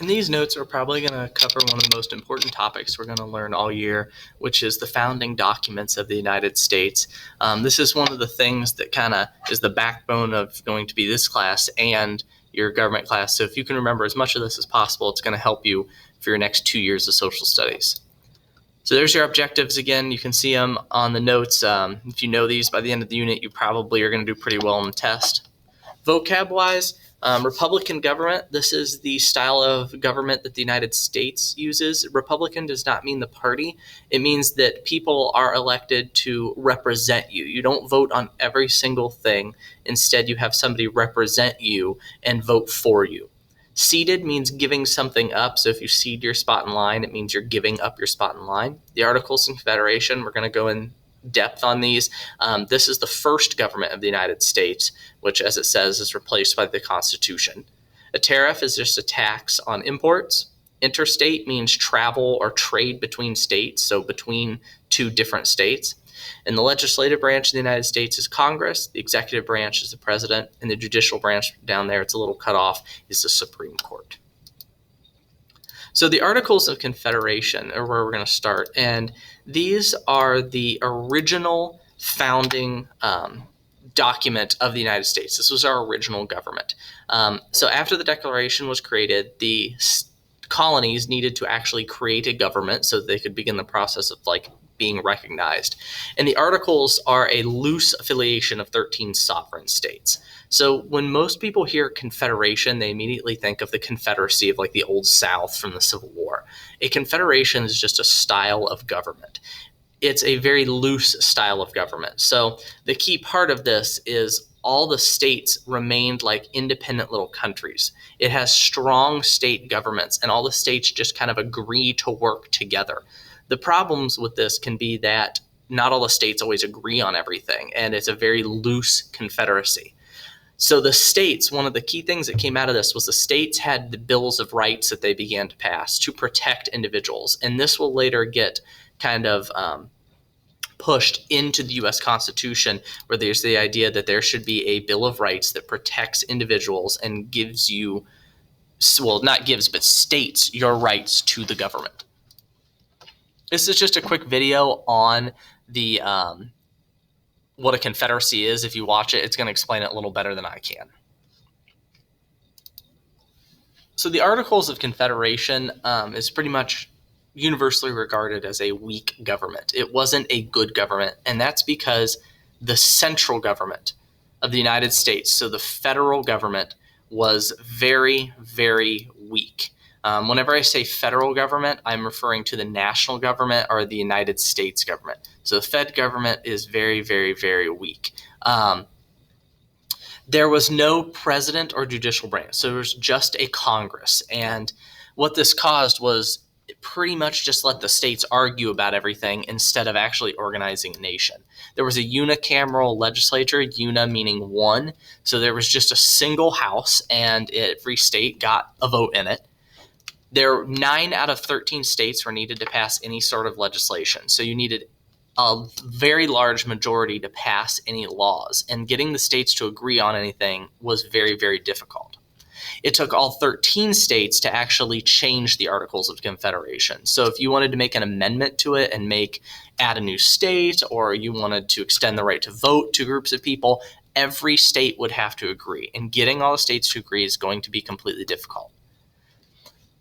In these notes, we're probably going to cover one of the most important topics we're going to learn all year, which is the founding documents of the United States. This is one of the things that kind of is the backbone of going to be this class and your government class. So if you can remember as much of this as possible, it's going to help you for your next 2 years of social studies. So there's your objectives again. You can see them on the notes. If you know these by the end of the unit, you probably are going to do pretty well on the test. Vocab-wise, Republican government, this is the style of government that the United States uses. Republican does not mean the party. It means that people are elected to represent you. You don't vote on every single thing. Instead, you have somebody represent you and vote for you. Ceded means giving something up. So if you cede your spot in line, it means you're giving up your spot in line. The Articles of Confederation, we're going to go in depth on these. This is the first government of the United States, which, as it says, is replaced by the Constitution. A tariff is just a tax on imports. Interstate means travel or trade between states, so between two different states. And the legislative branch of the United States is Congress. The executive branch is the president. And the judicial branch down there, it's a little cut off, is the Supreme Court. So the Articles of Confederation are where we're going to start, and these are the original founding document of the United States. This was our original government. So after the Declaration was created, the colonies needed to actually create a government so that they could begin the process of being recognized. And the Articles are a loose affiliation of 13 sovereign states. So when most people hear Confederation, they immediately think of the Confederacy of the Old South from the Civil War. A confederation is just a style of government. It's a very loose style of government. So the key part of this is all the states remained like independent little countries. It has strong state governments, and all the states just kind of agree to work together. The problems with this can be that not all the states always agree on everything, and it's a very loose confederacy. So the states, one of the key things that came out of this was the states had the bills of rights that they began to pass to protect individuals. And this will later get kind of pushed into the U.S. Constitution, where there's the idea that there should be a Bill of Rights that protects individuals and gives you, well, not gives, but states your rights to the government. This is just a quick video on the what a confederacy is. If you watch it, it's going to explain it a little better than I can. So the Articles of Confederation is pretty much universally regarded as a weak government. It wasn't a good government, and that's because the central government of the United States, so the federal government, was very, very weak. Whenever I say federal government, I'm referring to the national government or the United States government. So the Fed government is very, very, very weak. There was no president or judicial branch, so there was just a Congress. And what this caused was it pretty much just let the states argue about everything instead of actually organizing a nation. There was a unicameral legislature, una meaning one. So there was just a single house, and every state got a vote in it. 9 out of 13 states were needed to pass any sort of legislation. So you needed a very large majority to pass any laws, and getting the states to agree on anything was very, very difficult. It took all 13 states to actually change the Articles of Confederation. So if you wanted to make an amendment to it and add a new state, or you wanted to extend the right to vote to groups of people, every state would have to agree. And getting all the states to agree is going to be completely difficult.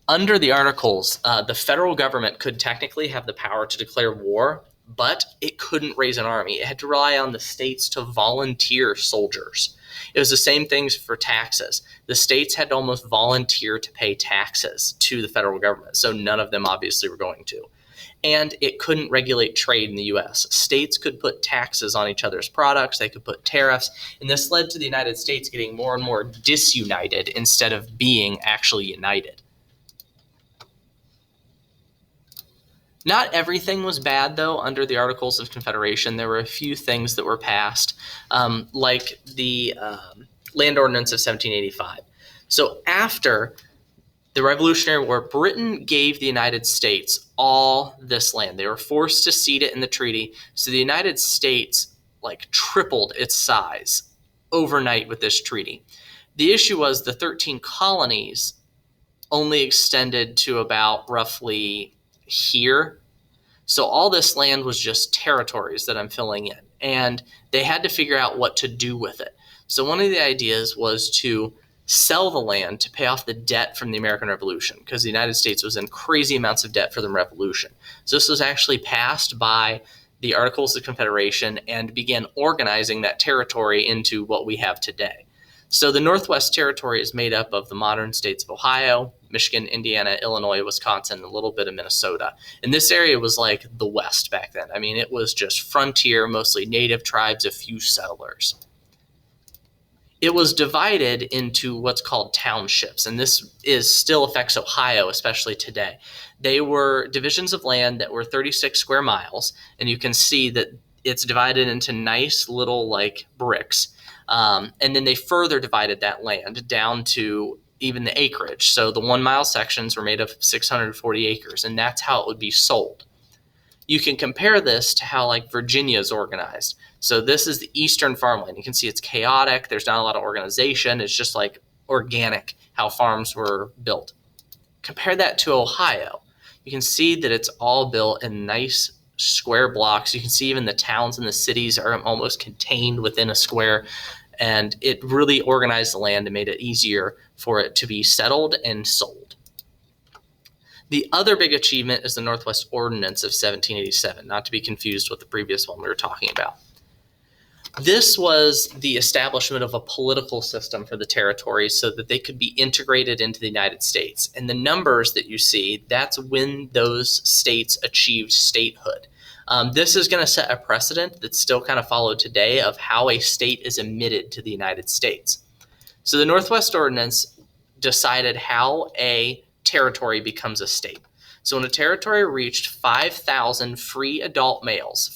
Under the Articles, the federal government could technically have the power to declare war, but it couldn't raise an army. It had to rely on the states to volunteer soldiers. It was the same things for taxes. The states had to almost volunteer to pay taxes to the federal government, so none of them obviously were going to. And it couldn't regulate trade in the U.S. States could put taxes on each other's products, they could put tariffs, and this led to the United States getting more and more disunited instead of being actually united. Not everything was bad, though, under the Articles of Confederation. There were a few things that were passed, like the Land Ordinance of 1785. So after the Revolutionary War, Britain gave the United States all this land. They were forced to cede it in the treaty. So the United States tripled its size overnight with this treaty. The issue was the 13 colonies only extended to about roughly here. So all this land was just territories that I'm filling in, and they had to figure out what to do with it. So one of the ideas was to sell the land to pay off the debt from the American Revolution, because the United States was in crazy amounts of debt for the Revolution. So this was actually passed by the Articles of Confederation and began organizing that territory into what we have today. So the Northwest Territory is made up of the modern states of Ohio, Michigan, Indiana, Illinois, Wisconsin, a little bit of Minnesota. And this area was like the West back then. I mean, it was just frontier, mostly native tribes, a few settlers. It was divided into what's called townships, and this still affects Ohio, especially today. They were divisions of land that were 36 square miles, and you can see that it's divided into nice little like bricks. And then they further divided that land down to even the acreage. So the 1 mile sections were made of 640 acres, and that's how it would be sold. You can compare this to how like Virginia is organized. So this is the eastern farmland. You can see it's chaotic. There's not a lot of organization. It's just like organic how farms were built. Compare that to Ohio. You can see that it's all built in nice square blocks. You can see even the towns and the cities are almost contained within a square. And it really organized the land and made it easier for it to be settled and sold. The other big achievement is the Northwest Ordinance of 1787, not to be confused with the previous one we were talking about. This was the establishment of a political system for the territories so that they could be integrated into the United States. And the numbers that you see, that's when those states achieved statehood. This is going to set a precedent that's still kind of followed today of how a state is admitted to the United States. So the Northwest Ordinance decided how a territory becomes a state. So when a territory reached 5,000 free adult males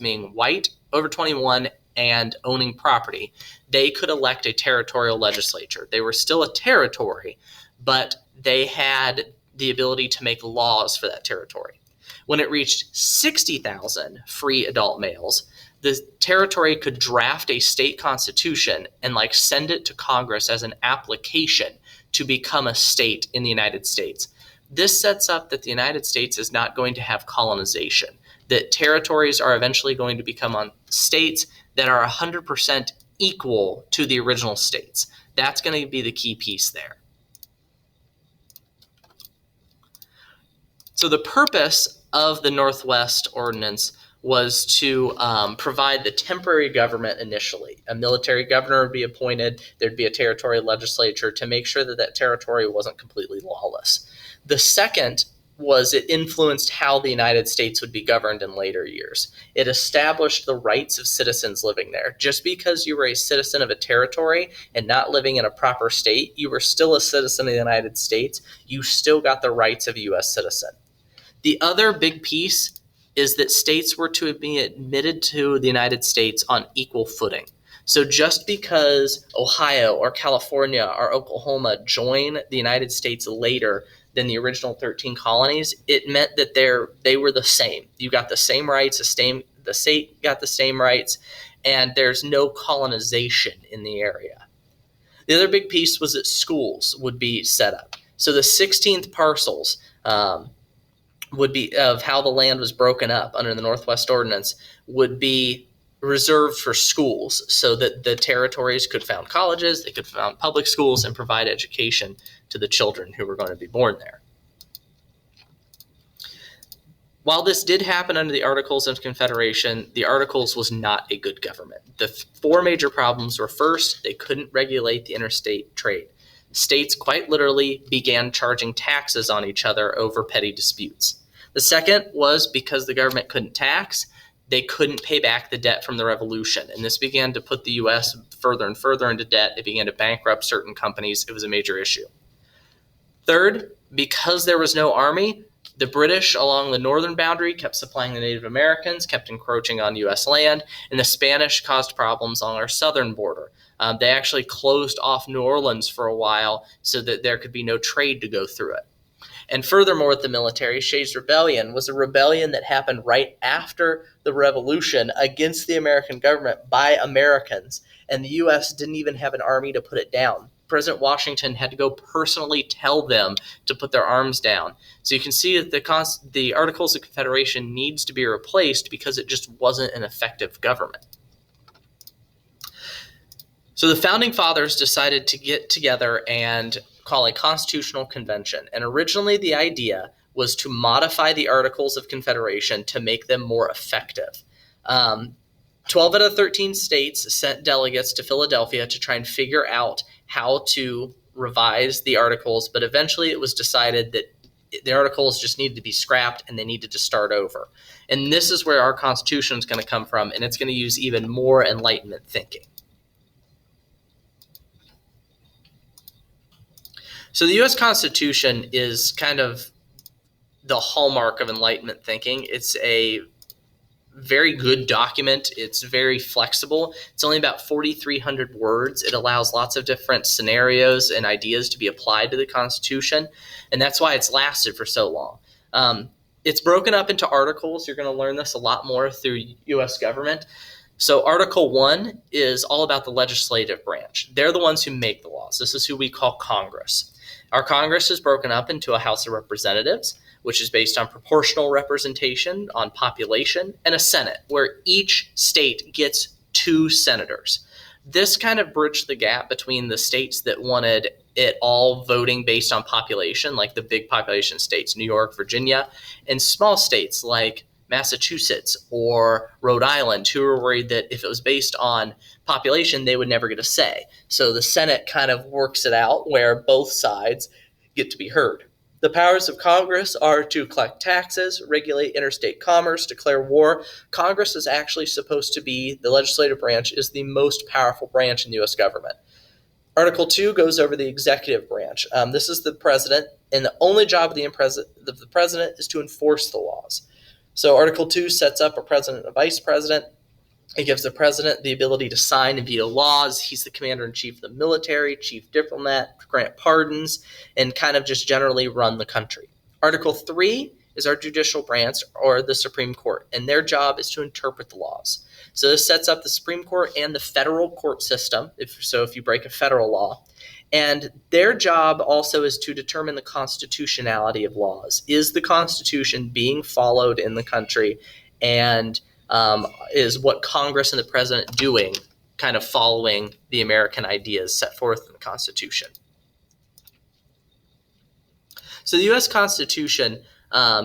meaning white, over 21, and owning property, they could elect a territorial legislature. They were still a territory, but they had the ability to make laws for that territory. When it reached 60,000 free adult males, the territory could draft a state constitution and send it to Congress as an application to become a state in the United States. This sets up that the United States is not going to have colonization, that territories are eventually going to become states that are 100% equal to the original states. That's going to be the key piece there. So the purpose of the Northwest Ordinance was to provide the temporary government initially. A military governor would be appointed. There'd be a territorial legislature to make sure that that territory wasn't completely lawless. The second was it influenced how the United States would be governed in later years. It established the rights of citizens living there. Just because you were a citizen of a territory and not living in a proper state, you were still a citizen of the United States. You still got the rights of a U.S. citizen. The other big piece is that states were to be admitted to the United States on equal footing. So just because Ohio or California or Oklahoma join the United States later than the original 13 colonies, it meant that they were the same. You got the same rights, the state got the same rights, and there's no colonization in the area. The other big piece was that schools would be set up. So the 16th parcels would be of how the land was broken up under the Northwest Ordinance would be reserved for schools so that the territories could found colleges, they could found public schools, and provide education to the children who were going to be born there. While this did happen under the Articles of Confederation, the Articles was not a good government. The four major problems were: first, they couldn't regulate the interstate trade. States quite literally began charging taxes on each other over petty disputes. The second was because the government couldn't tax, they couldn't pay back the debt from the Revolution. And this began to put the U.S. further and further into debt. It began to bankrupt certain companies. It was a major issue. Third, because there was no army, the British along the northern boundary kept supplying the Native Americans, kept encroaching on U.S. land, and the Spanish caused problems on our southern border. They actually closed off New Orleans for a while so that there could be no trade to go through it. And furthermore, with the military, Shays' Rebellion was a rebellion that happened right after the Revolution against the American government by Americans, and the U.S. didn't even have an army to put it down. President Washington had to go personally tell them to put their arms down. So you can see that the Articles of Confederation needs to be replaced because it just wasn't an effective government. So the Founding Fathers decided to get together and call a constitutional convention. And originally the idea was to modify the Articles of Confederation to make them more effective. 12 out of 13 states sent delegates to Philadelphia to try and figure out how to revise the Articles, but eventually it was decided that the Articles just needed to be scrapped and they needed to start over. And this is where our Constitution is going to come from, and it's going to use even more Enlightenment thinking. So the U.S. Constitution is kind of the hallmark of Enlightenment thinking. It's a very good document. It's very flexible. It's only about 4,300 words. It allows lots of different scenarios and ideas to be applied to the Constitution, and that's why it's lasted for so long. It's broken up into articles. You're going to learn this a lot more through U.S. government. So Article 1 is all about the legislative branch. They're the ones who make the laws. This is who we call Congress. Our Congress is broken up into a House of Representatives, which is based on proportional representation on population, and a Senate, where each state gets 2 senators. This kind of bridged the gap between the states that wanted it all voting based on population, like the big population states, New York, Virginia, and small states like Massachusetts or Rhode Island, who were worried that if it was based on population, they would never get a say. So the Senate kind of works it out where both sides get to be heard. The powers of Congress are to collect taxes, regulate interstate commerce, declare war. Congress is actually supposed to be, the legislative branch is the most powerful branch in the U.S. government. Article 2 goes over the executive branch. This is the president, and the only job of the president is to enforce the laws. So Article 2 sets up a president and a vice president. It gives the president the ability to sign and veto laws. He's the commander-in-chief of the military, chief diplomat, grant pardons, and kind of just generally run the country. Article 3 is our judicial branch, or the Supreme Court, and their job is to interpret the laws. So this sets up the Supreme Court and the federal court system, if you break a federal law. And their job also is to determine the constitutionality of laws. Is the Constitution being followed in the country, and is what Congress and the president doing kind of following the American ideas set forth in the Constitution? So the U.S. Constitution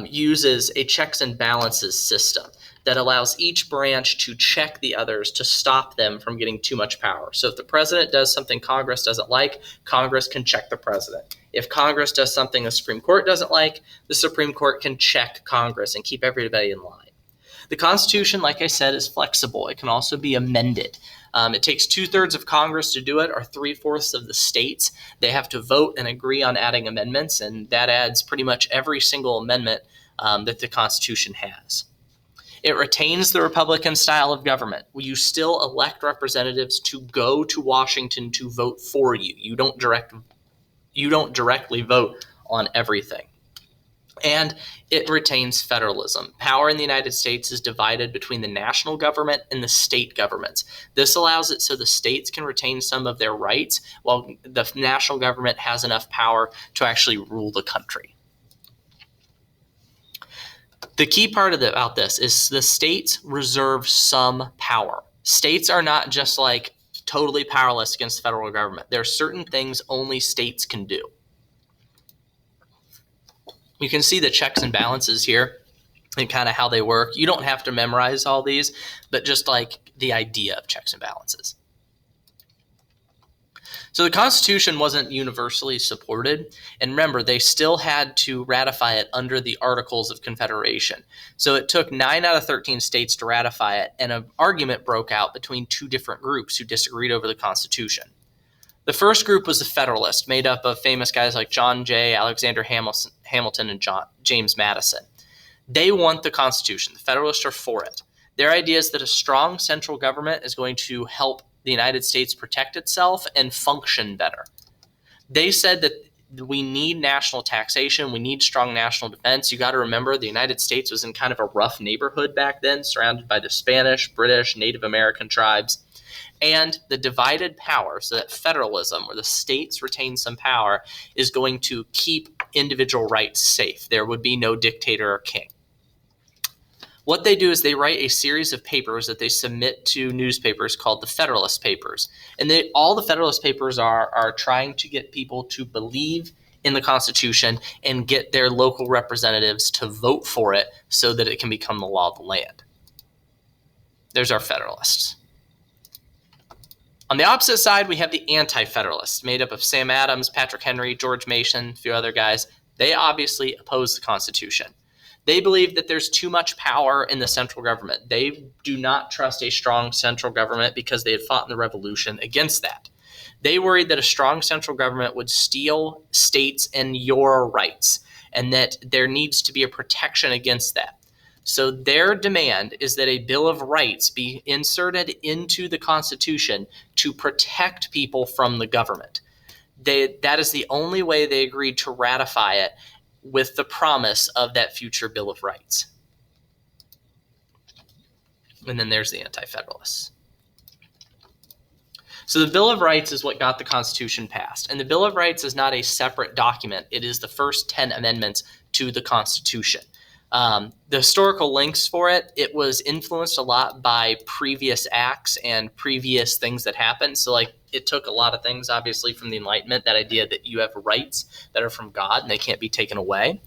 uses a checks and balances system that allows each branch to check the others to stop them from getting too much power. So if the president does something Congress doesn't like, Congress can check the president. If Congress does something the Supreme Court doesn't like, the Supreme Court can check Congress and keep everybody in line. The Constitution, like I said, is flexible. It can also be amended. It takes 2/3 of Congress to do it, or 3/4 of the states. They have to vote and agree on adding amendments, and that adds pretty much every single amendment that the Constitution has. It retains the Republican style of government. You still elect representatives to go to Washington to vote for you. You don't directly vote on everything. And it retains federalism. Power in the United States is divided between the national government and the state governments. This allows it so the states can retain some of their rights while the national government has enough power to actually rule the country. The key part about this is the states reserve some power. States are not just like totally powerless against the federal government. There are certain things only states can do. You can see the checks and balances here and kind of how they work. You don't have to memorize all these, but just like the idea of checks and balances. So the Constitution wasn't universally supported. And remember, they still had to ratify it under the Articles of Confederation. So it took 9 out of 13 states to ratify it, and an argument broke out between 2 different groups who disagreed over the Constitution. The first group was the Federalists, made up of famous guys like John Jay, Alexander Hamilton, and James Madison. They want the Constitution. The Federalists are for it. Their idea is that a strong central government is going to help the United States protect itself and function better. They said that we need national taxation. We need strong national defense. You got to remember the United States was in kind of a rough neighborhood back then, surrounded by the Spanish, British, Native American tribes. And the divided power, so that federalism, where the states retain some power, is going to keep individual rights safe. There would be no dictator or king. What they do is they write a series of papers that they submit to newspapers called the Federalist Papers. And all the Federalist Papers are trying to get people to believe in the Constitution and get their local representatives to vote for it so that it can become the law of the land. There's our Federalists. On the opposite side, we have the Anti-Federalists, made up of Sam Adams, Patrick Henry, George Mason, a few other guys. They obviously oppose the Constitution. They believe that there's too much power in the central government. They do not trust a strong central government because they had fought in the Revolution against that. They worried that a strong central government would steal states and your rights, and that there needs to be a protection against that. So their demand is that a Bill of Rights be inserted into the Constitution to protect people from the government. That is the only way they agreed to ratify it, with the promise of that future Bill of Rights. And then there's the Anti-Federalists. So the Bill of Rights is what got the Constitution passed. And the Bill of Rights is not a separate document. It is the first 10 amendments to the Constitution. The historical links for it, it was influenced a lot by previous acts and previous things that happened. So like it took a lot of things, obviously, from the Enlightenment, that idea that you have rights that are from God and they can't be taken away.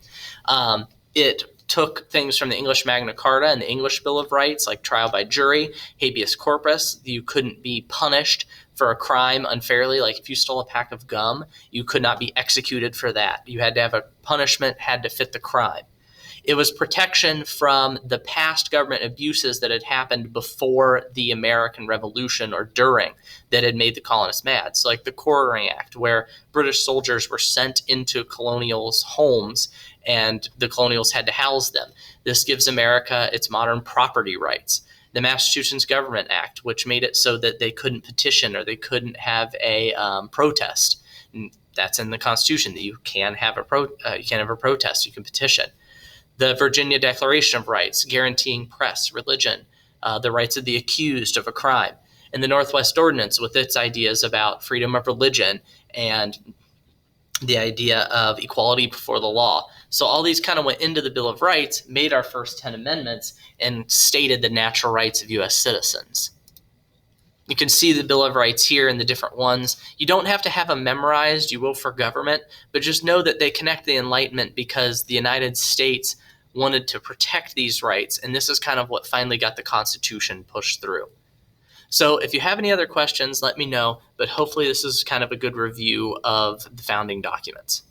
It took things from the English Magna Carta and the English Bill of Rights, like trial by jury, habeas corpus. You couldn't be punished for a crime unfairly. Like if you stole a pack of gum, you could not be executed for that. You had to have a punishment, had to fit the crime. It was protection from the past government abuses that had happened before the American Revolution or during, that had made the colonists mad. So like the Quartering Act, where British soldiers were sent into colonials' homes and the colonials had to house them. This gives America its modern property rights. The Massachusetts Government Act, which made it so that they couldn't petition or they couldn't have a protest. And that's in the Constitution, that you can have a protest, you can petition. The Virginia Declaration of Rights, guaranteeing press, religion, the rights of the accused of a crime. And the Northwest Ordinance, with its ideas about freedom of religion and the idea of equality before the law. So all these kind of went into the Bill of Rights, made our first 10 amendments, and stated the natural rights of U.S. citizens. You can see the Bill of Rights here in the different ones. You don't have to have them memorized, you will for government, but just know that they connect the Enlightenment because the United States wanted to protect these rights, and this is kind of what finally got the Constitution pushed through. So if you have any other questions, let me know, but hopefully this is kind of a good review of the founding documents.